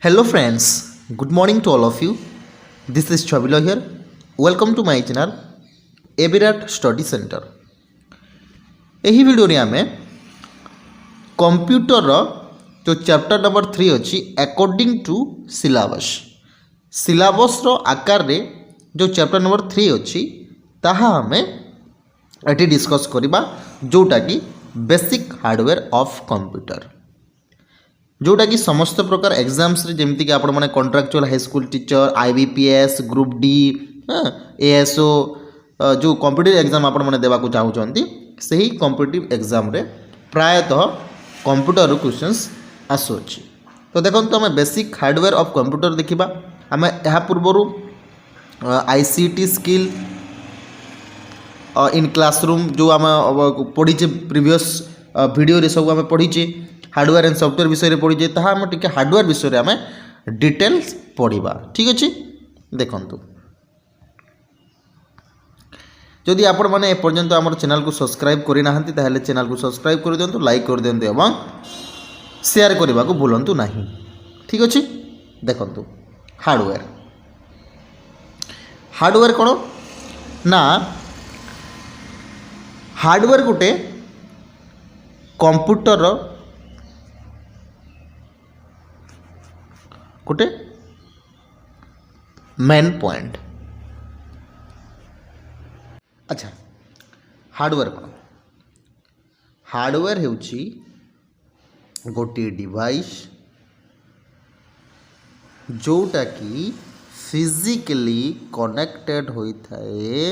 Hello friends, good morning to all of you. This is Chabilo here. Welcome to my channel Evirat Study Center. ଏହି ଭିଡ଼ିଓରେ ଆମେ କମ୍ପ୍ୟୁଟରର जो chapter number 3 अच्छी according to syllabus आकार रे जो चैप्टर नंबर 3 अच्छी ताहा हमें एटी डिस्कस करबा जोटा कि बेसिक हार्डवेयर ऑफ कंप्यूटर जोटा कि समस्त प्रकार एग्जाम्स रे जेमती कि आपण माने contractual high school teacher IBPS group D ASO जो कॉम्पिटिटिव एग्जाम आपण माने देबा को चाहउचंती सही कॉम्पिटिटिव एग्जाम रे प्रायतः कंप्यूटर क्वेश्चंस आसुची। तो देखो तो आम बेसिक हार्डवेयर ऑफ कंप्यूटर देखा आम यह पूर्वर आईसीटी स्किल इन क्लासरूम जो आम पढ़ीचे प्रीवियस वीडियो रे सब आम पढ़ीचे हार्डवेयर एंड सॉफ्टवेयर विषय रे पढ़ीचे ताहा आम टिके हार्डवेयर विषय रे आम डिटेल्स पढ़ा। ठीक अच्छे देखु जदि आपण मैंने एपर्यंत आम चैनल को सब्सक्राइब करना ताहले चैनल को सब्सक्राइब कर दिंतु लाइक कर दिंतु एवं शेयर करने को भूलु ना। ठीक अच्छे देखु हार्डवेयर कौन ना हार्डवेयर गोटे कंप्यूटर गोटे मेन पॉइंट। अच्छा हार्डवेयर कौन हार्डवेयर हेउची गोटे डिवाइस जोटा कि फिजिकली कनेक्टेड होता है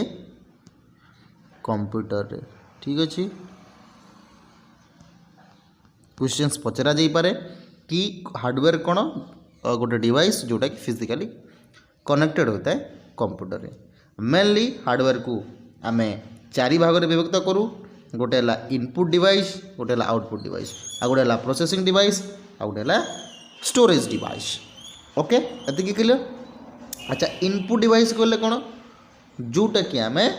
कंप्यूटर रे। ठीक अच्छे क्वेश्चंस पचरा जाई पारे कि हार्डवेयर कौन गोटे डिवाइस जोटा कि फिजिकली कनेक्टेड होता है कंप्यूटर रे। मेनली हार्डवेयर को आमे चारि भाग रे विभक्त करूँ गोटे है इनपुट डिवाइस गोटे है आउटपुट डिवाइस आ गोटे है प्रोसेसिंग डिवाइस आ गोटे है स्टोरेज डिवाइस। ओके एतिक क्लियर। अच्छा इनपुट डिवाइस कहले कौन जोटा कि आमे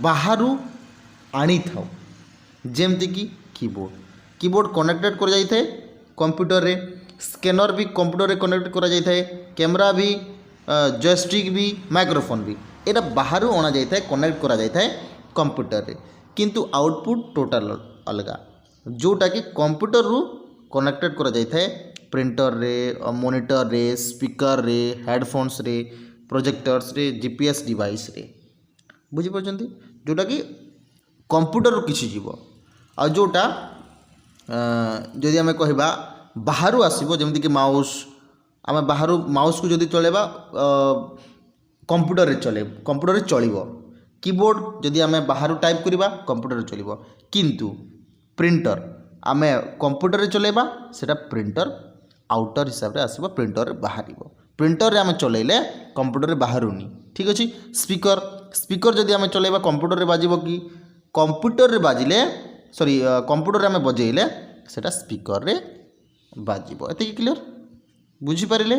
बाहर आनी था जेमती कि कीबोर्ड कनेक्टेड कर जाई थे कंप्यूटर रे स्कैनर भी कंप्यूटर रे कनेक्ट करा जाई थे कैमरा भी जॉयस्टिक भी माइक्रोफोन भी एटा बाहर अणा जाई थे कनेक्ट करा जाई थे कंप्यूटर रे किंतु आउटपुट टोटल अलगा जोटा कि कंप्यूटर रु कनेक्टेड करा जाई थे प्रिंटर रे मॉनिटर रे स्पीकर रे हेडफोन्स रे प्रोजेक्टर्स रे जीपीएस डिवाइस रे बुझी परछंती जोटा कि कंप्यूटर रु किछि जीवो आ जोटा जदि आमे कहबा बाहर आसीबो जेमति कि माउस आमे बाहर माउस को जदि चलेबा कंप्यूटर रे चलिबो कीबोर्ड जदि आमे बाहर टाइप करबा कंप्यूटर रे चलिबो किंतु प्रिंटर आमे कंप्यूटर रे चलेबा सेटा प्रिंटर आउटर हिसाब रे आसीबो प्रिंटर रे बाहरिबो प्रिंटर रे आमे चलेले कंप्यूटर रे बाहरुनी। ठीक अछि स्पीकर जदि आमे चलेबा कंप्यूटर रे बाजिबो कि कंप्यूटर रे बाजिले सॉरी कंप्यूटर रे आमे बजेइले सेटा स्पीकर रे बाजिबो। एतिक क्लियर बुझी पारिले।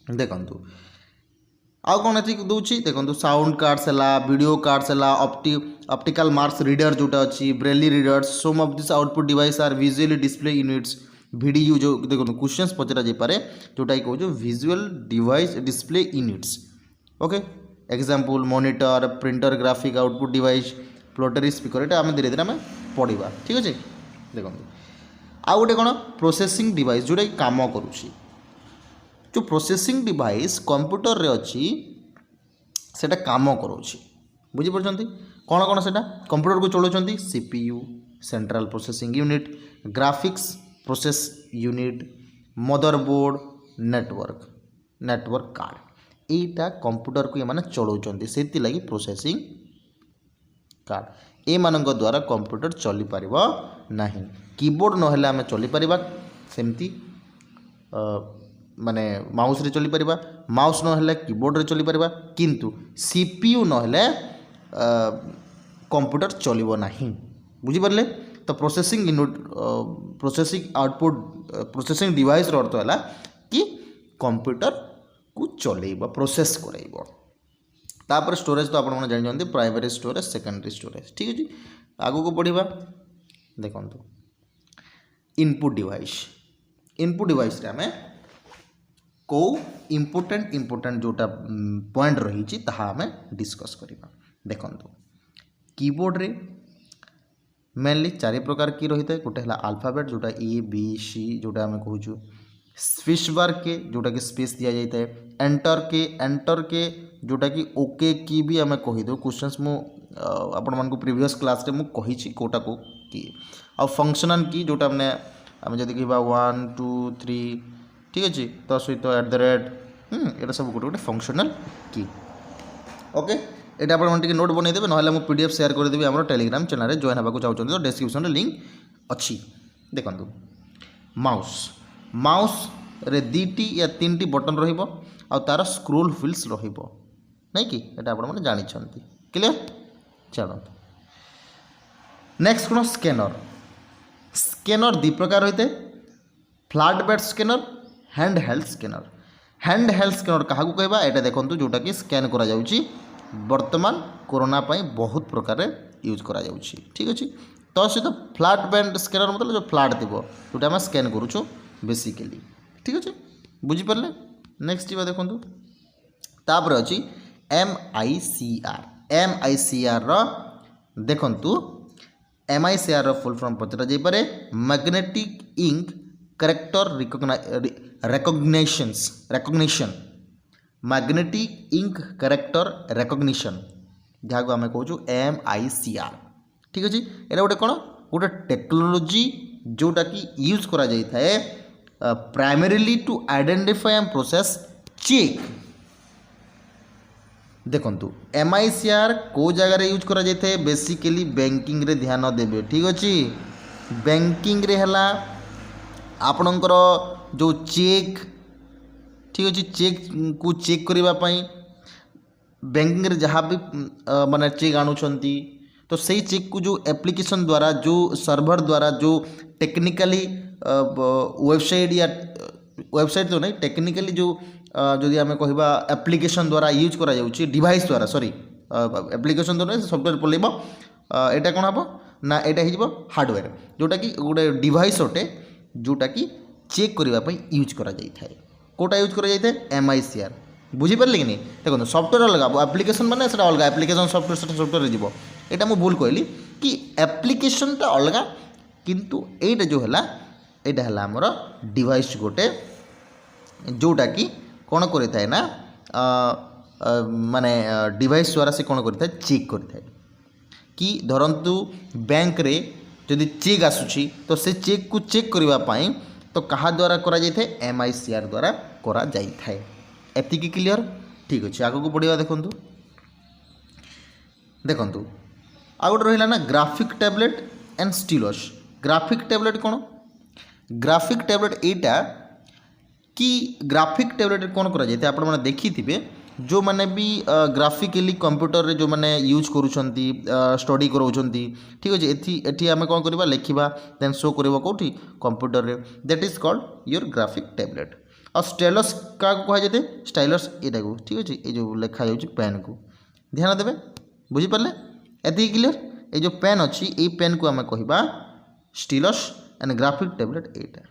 देखंतु आउ कौन एतिक दूची देखंतु साउंड कार्ड्स हला वीडियो कार्ड्स हला ऑप्टिकल मार्क्स रीडर जोटा अछि braille readers some of this output device are visually display units video जो देखो क्वेश्चंस पचरा जाई पारे जोटा कि कहू visual device display units. Okay example monitor printer graphic output device फ्लोटरी स्पीकर एटा आम धीरे धीरे आम पढ़ा। ठीक अच्छे देखो आउ गोटे कौन प्रोसेसिंग डिवाइस जोटा कि काम करुँची जो प्रोसेसिंग डिवाइस कंप्यूटर रे अच्छी सेटा काम करुँची बुझी पार्छंती कौन कौन सेटा कंप्यूटर को चलाउछंती CPU central processing unit graphics process unit motherboard network card एटा कंप्यूटर को ये चलाउछंती सेति लगी प्रोसेसिंग कार्ड ए मानक द्वारा कंप्यूटर चली पारिबो नाही कीबोर्ड नहेले आमे चली पारिबा सेमती माने माउस रे चली पारिबा माउस नहेले कीबोर्ड रे चली पारिबा किंतु सीपीयू नहेले कंप्यूटर चलिबो नाही बुझी पारले। तो processing unit processing output processing device रो अर्थ है कि कंप्यूटर को चलेइबो प्रोसेस करइबो। तापर स्टोरेज तो आपण जान प्राइमरी स्टोरेज सेकेंडरी स्टोरेज। ठीक अच्छे आगू को पढ़ा देखो इनपुट डिवाइस इनपुट डिवाइस रे आमे को इम्पोर्टेंट जोटा पॉइंट रही आम डिस्कस करवा। देखो कीबोर्ड रे मेनली 4 प्रकार की रही है। गोटे है अल्फाबेट जोटा ए बी सी जोटा आम कहूँ, स्पेस बार के जोटा कि स्पेस दि जाए, एंटर के जोटा कि ओके की भी आम कहीदे। क्वेश्चंस मु आपण मानक प्रीवियस क्लास रे मु कही कोटा को की आ फंक्शनल की जोटा मैंने आम जब कह 1 2 3 ठीक अच्छे तो सहित @ ये सब गोटे गोटे फंक्शनल की। ओके ये आप नोट बनईदेवे ना मुझे पीडीएफ शेयर करदेवी आम टेलीग्राम चैनल जॉइन होगा चाहते तो डिस्क्रिप्शन में लिंक अच्छी। देखो माउस रे 2टी या 3टी बटन रहिबो आ तार स्क्रोल व्हील्स रहिबो नहीं कि एटा आपण माने जानि छंती। क्लियर चलो नेक्स्ट कोन स्कैनर 2 प्रकार होते, flat bed scanner, hand held scanner क्या कहवा यहाँ देखो जोटा कि स्कैन करा जाउची वर्तमान कोरोना पाई बहुत प्रकार यूज करा जाउची। ठीक अच्छे तो सहित फ्लैट बेड स्कैनर मतलब जो फ्लैट थी जोटा आम स्कैन करूँ बेसिकली। ठीक अच्छे बुझीपारे। नेक्स्ट जी देखो तापर अच्छी MICR देखु MICR फुल फॉर्म पचरा जापे magnetic ink character recognition magnetic ink character recognition जहाँ को आम कहूँ MICR। ठीक अच्छे यहाँ गोटे कौन गोटे टेक्नोलोजी जोटा कि यूज करा जाय थाए primarily to identify and process check. देखु MICR को जगार यूज करा जाय थाए बेसिकली बैंकिंग रे ध्यान देवे। ठीक अच्छे बैंकिंग रे हला आपणकर जो चेक ठीक अच्छे चेक को चेक करने बैंकिंग रे जहाँ भी माने चेक आणुचंती तो सही चेक को जो एप्लिकेशन द्वारा जो सर्वर द्वारा जो टेक्निकली वेबसाइट तो नहीं टेक्निकली जो जदि आम कहवा एप्लिकेशन द्वारा यूज करा जाउची डिवाइस द्वारा सॉरी एप्लिकेशन द्वारा सॉफ्टवेयर पलैब एटा कौन हम ना यहाँ हो हार्डवेयर जोटा कि गोटे डिवाइस अटे जोटा कि चेक करने यूज करा जाय थाए। कोटा यूज करा जाय थाए MICR बुझीपारे कि नहीं। देखो सॉफ्टवेयर अलग एप्लिकेशन मैंने अलग एप्लिकेशन सॉफ्टवेयर जीव यहाँ मुझे भूल कहली कि एप्लिकेशनटा अलग किंतु एटा जो है यहाँ है आमर डिवाइस गोटे जोटा कि कौन करें ना माने डिवाइस द्वारा से कौन करें चेक करें कि धरतु बैंक रे जदि चेक आसूची तो से चेक को चेक करने तो कहा द्वारा करा जाय थाए MICR द्वारा करा जाय थाए। एतिकी क्लियर। ठीक अच्छे आग को बढ़िया देखु आ गए रहा ना graphic tablet and stylus. Graphic tablet कौन ग्राफिक टैबलेट यहाँ कि ग्राफिक टैबलेट कौन करा जाए आप देखी थे जो मैंने भी ग्राफिकली कंप्यूटर रे जो मैंने यूज करूछंती स्टडी कराउछंती। ठीक अच्छे एठी आम कौन करवा लिखा देन शो करवा कौटी कंप्यूटर रे that is called your graphic tablet. और स्टाइलस क्या कह जाए स्टाइलस यहाँ को ठीक अच्छे ये जो लिखा जाऊँगी पेन को ध्यान देवे बुझीपारे एति क्लियर। ये जो पेन अच्छी ये पेन को आम कहवा स्टाइलस एंड ग्राफिक टैबलेट यहाँ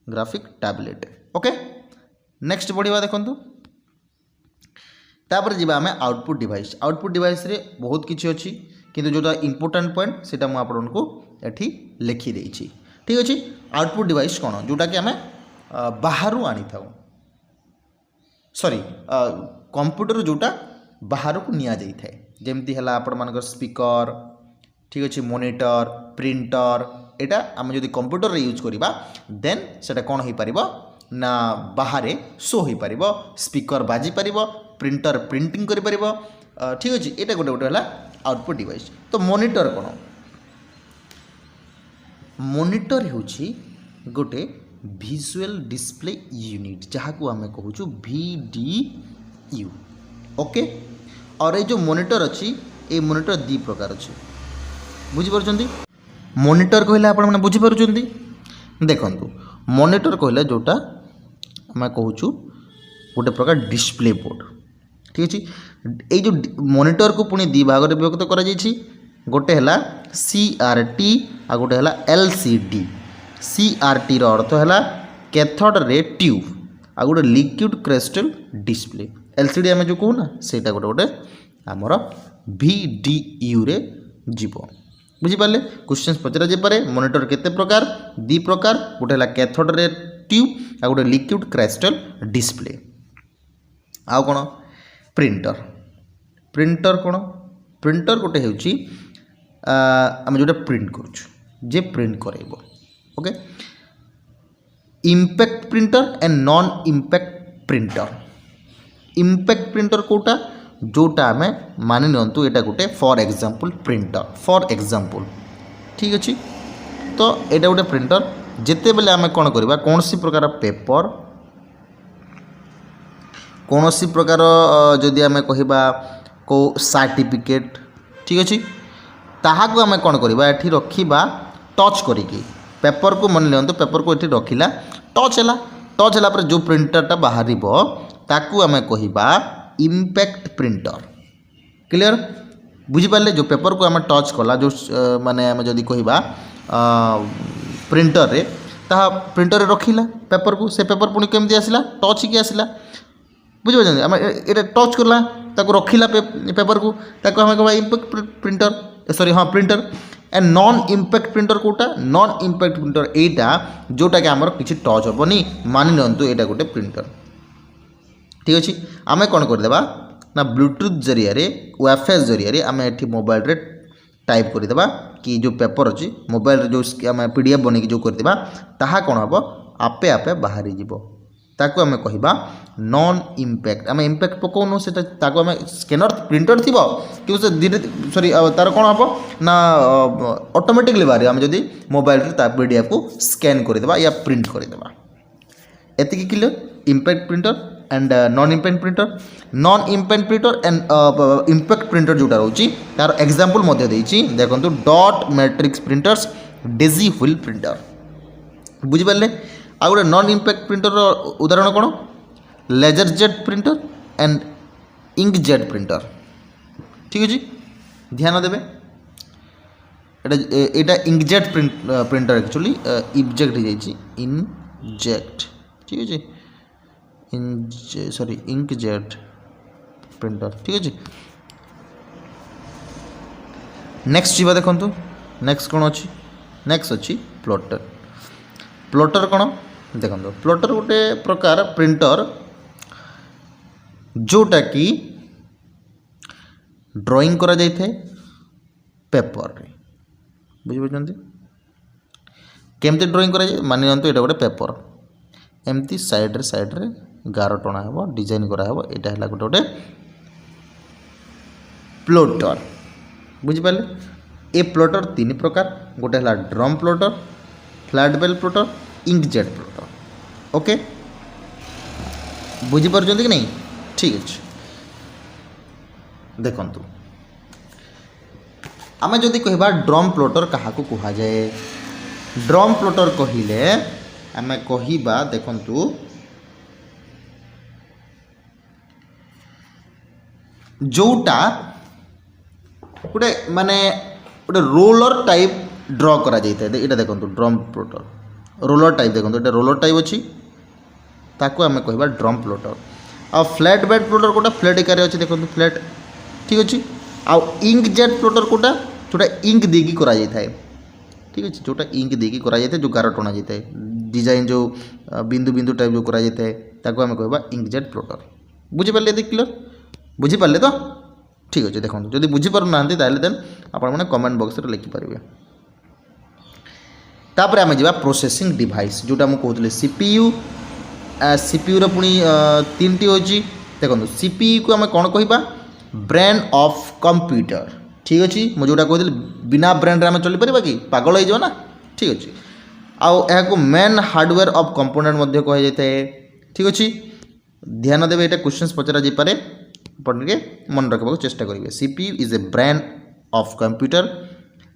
ग्राफिक टैबलेट। ओके नेक्स्ट बढ़िया देखु तापर जी आम आउटपुट डिवाइस रे बहुत किसी अच्छी किंतु जोटा इंपोर्टेंट पॉइंट से आपको ये लिखी देछि। ठीक अच्छे आउटपुट डिवाइस कौन जोटा कि आम बाहर आनी था सॉरी कंप्यूटर जोटा बाहर को निया जाई थाए जेमती है आपण मानकर स्पीकर ठीक अच्छे मॉनिटर प्रिंटर एटा आम जदि कंप्यूटर रे यूज करवा देन सेटा कौन हो पार ना बाहर शो हो पार स्पीकर बाजी पार प्रिंटर प्रिंटिंग कर पार। ठीक अच्छे यहाँ गोटे गोटे है आउटपुट डिवाइस। तो मॉनिटर कौन मॉनिटर होची गोटे विजुअल डिस्प्ले यूनिट जहाँ को आम कहूँ VDU। ओके और ये जो मॉनिटर अच्छी ये मॉनिटर 2 प्रकार अच्छी बुझीपार मॉनिटर कहले आप बुझीपार देखु मॉनिटर कहले जोटा आम कहूँ गोटे प्रकार डिस्प्ले बोर्ड। ठीक अच्छे ये जो मॉनिटर को पुणी 2 भाग में विभक्त कर गोटे है CRT आ गोटे है LCD। CRT रो अर्थ है कैथोड रे ट्यूब आ गोटे लिक्विड क्रिस्टल डिस्प्ले LCD आम जो कहूना से गोटे गोटे आमर VDU रे जीव बुझिपारे क्वेश्चन पचरा जापे मॉनिटर केते प्रकार दी प्रकार गोटे है कैथोड रे ट्यूब आ गोटे लिक्विड क्रिस्टल डिस्प्ले आउ कौन प्रिंटर प्रिंटर कौन प्रिंटर गोटे होची आम जो प्रिंट करुँ जे प्रिंट करेब okay impact printer and non impact printer impact printer कोटा जोटा आम मानि नियंतु एटा गोटे for example printer for example ठीक अच्छे तो यहाँ गोटे प्रिंटर जिते बेले आम कौन करवा कौन सी प्रकार पेपर कौन सी प्रकार जदि आम कहवा को सर्टिफिकेट ठीक अच्छे ताहाको आम कौन करवा एठी रखिबा टच करिकी पेपर को मन लियंतु पेपर को एठी रखिला टच है पर जो प्रिंटरटा बाहर ताकू आम कहवा इम्पैक्ट प्रिंटर क्लियर बुझिपारे जो पेपर को आम टच कला जो माने आम जदि कहवा प्रिंटर रे ताहा प्रिंटर रे रखिला पेपर को से पेपर पुणी केमती आसला टच की आसला बुझिपारे आम ये टच करला ताको रखिला पेपर को ताको आम कहवा इम्पैक्ट प्रिंटर सॉरी हाँ printer and non impact printer कोटा नॉन इम्पैक्ट प्रिंटर एटा जोटा कि आमर किसी टच हेनी मानि नियंतु एटा गोटे प्रिंटर ठीक अच्छे आम कौन करदेबा ना ब्लूटूथ जरिया वाईफाई जरिया आम एठी मोबाइल रे टाइप करदेबा कि जो पेपर अच्छी मोबाइल जो आम PDF बन जो करदेबा ताहा कौन हम आपे आपे बाहरी जीवो ताको आम कहवा नॉन इम्पैक्ट आम इम्पैक्ट पकाउनु से ताको आम स्कैनर प्रिंटर थी कि धीरे सॉरी तार कौन हम ना ऑटोमेटिकली बाहर आम जदि मोबाइल PDF को स्कैन करदेबा या प्रिंट करदेबा एतिकी clear impact printer and non impact printer and impact printer जोटा रोची तार एग्जांपल मध्य देछि देखंतु dot matrix printers daisy wheel printer बुझिपारे आ गोटे नॉन इम्पैक्ट प्रिंटर उदाहरण कौन laser jet printer and inkjet printer ठीक अच्छे ध्यान देवे एटा इंकजेट प्रिंटर एक्चुअली इबजेक्ट हो जाइए इनजेक्ट ठीक अच्छे सॉरी इंकजेट प्रिंटर ठीक अच्छे नेक्स्ट जीवा देखो नेक्स्ट कौन अच्छी नेक्स्ट अच्छी प्लॉटर प्लॉटर कौन देखो प्लॉटर गोटे प्रकार प्रिंटर जोटा कि ड्राइंग करा जाय थे पेपर रे बुझिपारछन्ती केमती ड्राइंग करा जाय मानि नियंतु एटा गोटे पेपर एमती साइड रे गार टणा हेबो डिजाइन करा हेबो एटा हला गोटे गोटे प्लॉटर बुझिपारले ए प्लॉटर तीन प्रकार गोटे हला drum plotter flat bed plotter inkjet plotter okay बुझिपारछन्ती कि नहीं ठीक अच्छे देखंतु आम जदि कहबा ड्रम प्लॉटर क्या कह जाए ड्रम प्लॉटर कहिले आम कहबा देखंतु जोटा गोटे माने गोटे रोलर टाइप ड्र करा जाय था ये देखो ड्रम प्लॉटर रोलर टाइप देखो ये रोलर टाइप अच्छी ताको आम कहबा ड्रम प्लॉटर आ फ्लैट बेड प्लॉटर कोटा फ्लैट एकार अच्छे देखो फ्लैट ठीक अच्छे आउ इंकजेट प्लॉटर कोटा जोटा इंक देकी करा जाय थाए ठीक अच्छे जोटा इंक देकी करा जाय थाए जो गार टणा जाय थाए डिजाइन जो बिंदु बिंदु टाइप जो करा जाय थाए ताको आम कहबा इंकजेट प्लॉटर बुझिपारे देख क्लियर बुझिपारे तो ठीक अच्छे देखो जदि बुझीपार ना देन आपण मैंने कमेंट बॉक्स रे लिखिपारे तापर आम जा प्रोसेसिंग डिवाइस जोटा मुझे कहते सीपीयू पुणी तीन टी होची देखो सीपीयू को आम कौन कहबा ब्रेन ऑफ कंप्यूटर ठीक अच्छे मुझे जोटा कहते बिना ब्रेन आम चली पार कि पागल हो ना ठीक अच्छे आउ मेन हार्डवेयर ऑफ कंपोनेंट कह जाए ठीक अच्छे ध्यान देवे ये क्वेश्चन पचरा जापे आपके मन रखा चेष्टा करेंगे CPU is a brain of computer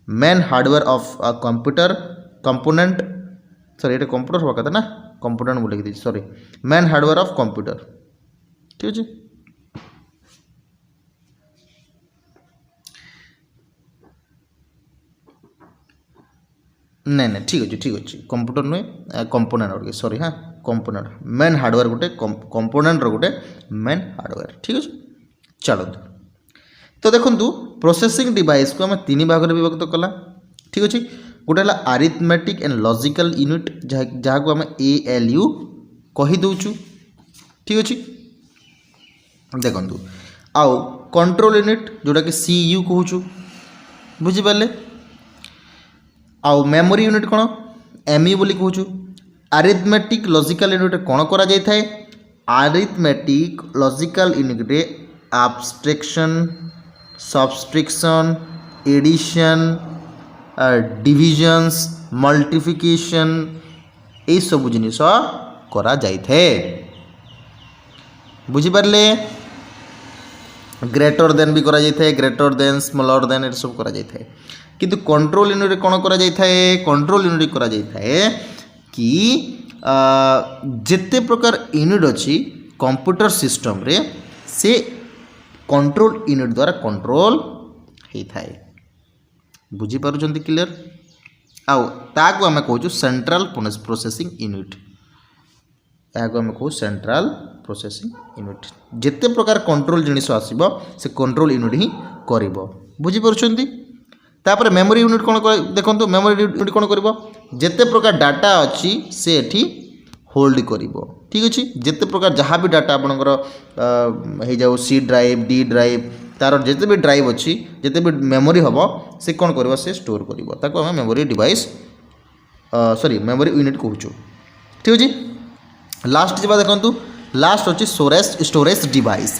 main hardware of computer component sorry ये कंप्यूटर हवा कथा ना कंपोनेंट बोल लिखी sorry main hardware of computer ठीक अच्छे नहीं नहीं ठीक अच्छे कंप्यूटर नुहे कंपोनेंट गोटे सॉरी हाँ कंपोनेंट मेन हार्डवेयर गोटे कंपोनेंट गोटे मेन हार्डवेयर ठीक अच्छे चलतु तो देखु प्रोसेसिंग डिवाइस को आम तीन भाग में विभक्त कला ठीक अच्छे गोटे है अरिथमेटिक एंड लॉजिकल यूनिट जहाँ को आम ALU कहीदे ठीक अच्छे देखु आउ कंट्रोल यूनिट जोटा कि CU कहूँ बुझिपारे आउ मेमोरी यूनिट कौन MU बोली कहूँ अरिथमेटिक लॉजिकल यूनिट कौन करा जाय थाए अरिथमेटिक लॉजिकल यूनिट रे abstraction subtraction addition divisions multiplication ये सब जिनिस करा जाय थाए बुझिपारे ग्रेटर देन भी करा जाय थाए ग्रेटर देन स्मॉलर देन ये सब करा जाय थाए किंतु कंट्रोल यूनिट कौन करा जाय थाए कंट्रोल यूनिट करा जाय थाए कि जिते प्रकार यूनिट अच्छी कंप्यूटर सिस्टम रे से कंट्रोल यूनिट द्वारा कंट्रोल होता है बुझीपार क्लियर आउ ताको आम कहूँ सेंट्रल प्रोसेसिंग यूनिट या आम कहूँ सेंट्रल प्रोसेसिंग यूनिट जिते प्रकार कंट्रोल जिनिस आसब से कंट्रोल यूनिट ही कर बुझीपार तापर मेमोरी यूनिट कौन देखो मेमोरी यूनिट कौन कर जिते प्रकार डाटा अच्छी से एठी होल्ड करिवो ठीक अच्छे जिते प्रकार जहाँ भी डाटा आपणकर हो जाऊ C ड्राइव D ड्राइव तार जिते भी ड्राइव अच्छी जिते भी मेमोरी हम से कौन कर से स्टोर कर आम memory device sorry memory unit कहूँ ठीक अच्छे लास्ट जावा देखो लास्ट अच्छी स्टोरेज डिवाइस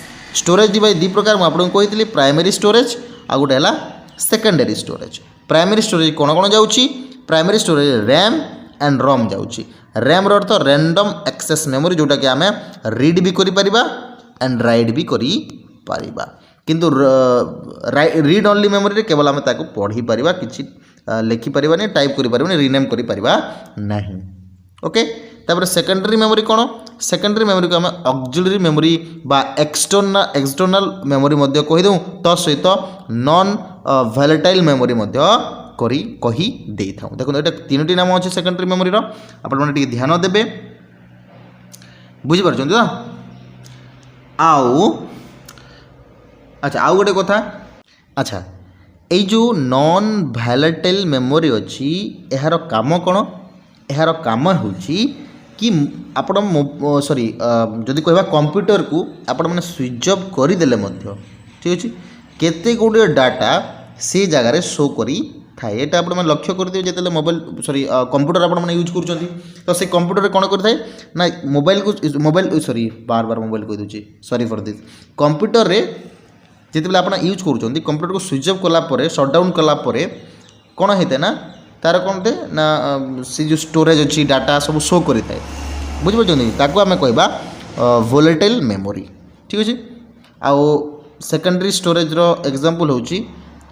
दी प्रकार मुझे कही प्राइमरी स्टोरेज आ गोटे है सेकेंडरी स्टोरेज प्राइमरी स्टोरेज कौन कौन जाऊँगी प्राइमरी स्टोरेज रैम एंड रोम जाऊँगी रैम अर्थ रैंडम एक्सेस मेमोरी जोटा कि आम रीड भी करिपरिबा एंड राइट भी करिपरिबा किंतु रीड ओनली मेमोरी रे केवल आम ताको पढ़ी परिबा किछि लिखि परिबा नहीं टाइप करि परिबा नहीं रीनेम करि परिबा नहीं ओके तापर सेकेंडरी मेमोरी कौन सेकेंडरी मेमोरी को आम ऑक्सिलरी मेमोरी बा एक्सटर्नल मेमोरी मध्य कहीदे तो सहित नॉन वोलेटाइल मेमोरी मध्य कही दे था देखो ये तीन नाम अच्छे सेकेंडरी मेमोरी आपने ध्यान देवे बुझीपार तो आउ अच्छा आउ गोटे कथा अच्छा ये जो नॉन वोलेटाइल मेमोरी अच्छी यार काम कौन यार काम होची कि आपण सॉरी जदि कहवा कंप्यूटर को आपण मैंने स्विच ऑफ करदेले ठीक अच्छे केते गुड़े डाटा से जगार शो करी थाए ये आप लक्ष्य करदे जो मोबाइल सॉरी कंप्यूटर आप यूज कर तो से कंप्यूटर कौन करता ना मोबाइल सॉरी बार बार मोबाइल कह दूसरी सॉरी फॉर दिस कंप्यूटर रे जिते आप यूज कर कंप्यूटर को स्विच ऑफ कलापर सटडाउन कलापर कौन होता है ना तार कौन थे ना से जो स्टोरेज अच्छी डाटा सब शो करें बुझिपार आम कहवा वोलेटाइल मेमोरी ठीक अच्छे आउ सेकेंडरी स्टोरेज रो एग्जांपल होची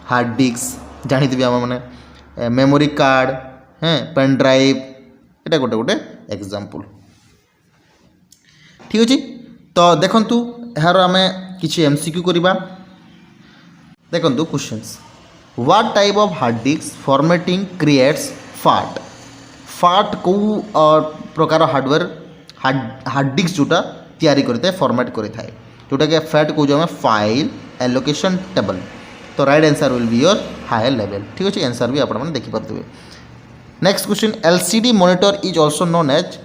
हार्ड डिस्क जानी आम मैंने मेमोरी कार्ड हैं पेन ड्राइव ये गोटे गोटे एग्जांपल ठीक अच्छे तो देखंतु यार आम किसी MCQ करवा देखंतु questions what type of hard disk formatting creates फाट को प्रकार हार्डवेयर हार्ड डिस्क जोटा तैयारी करता है फॉर्मेट करता है जोटा कि फैट को जो फाइल एलोकेशन टेबल तो right answer will be your higher level ठीक अच्छे आंसर भी आपने देखिपे next question LCD monitor is also known as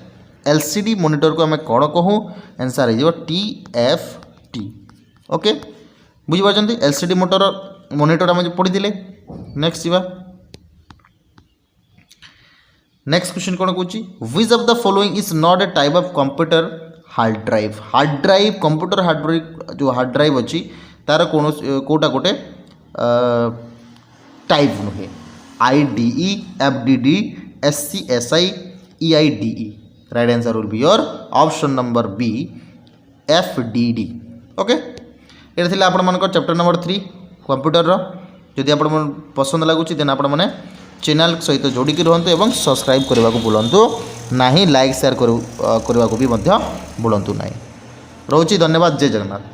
LCD monitor को आम कौन कहूँ आंसर हो TFT ओके बुझीपार LCD मॉनिटर आम पढ़ी नेक्स्ट जीवा नेक्स्ट क्वेश्चन कौन कहूँ which of the following is not a type of computer hard drive computer जो हार्ड ड्राइव अच्छी तार कौन कोटा गोटे टाइप नुहे IDE FDD SCSI EIDE right answer will be your option number B FDD okay ये थी आपण चैप्टर नंबर 3 कंप्यूटर जदि आप पसंद लगुच देन आपण मैंने चैनल सहित जोड़िकी रुहतु एवं सब्सक्राइब करने को भूलु ना लाइक शेयर करने को भी भूलु ना रोची धन्यवाद जय जगन्नाथ।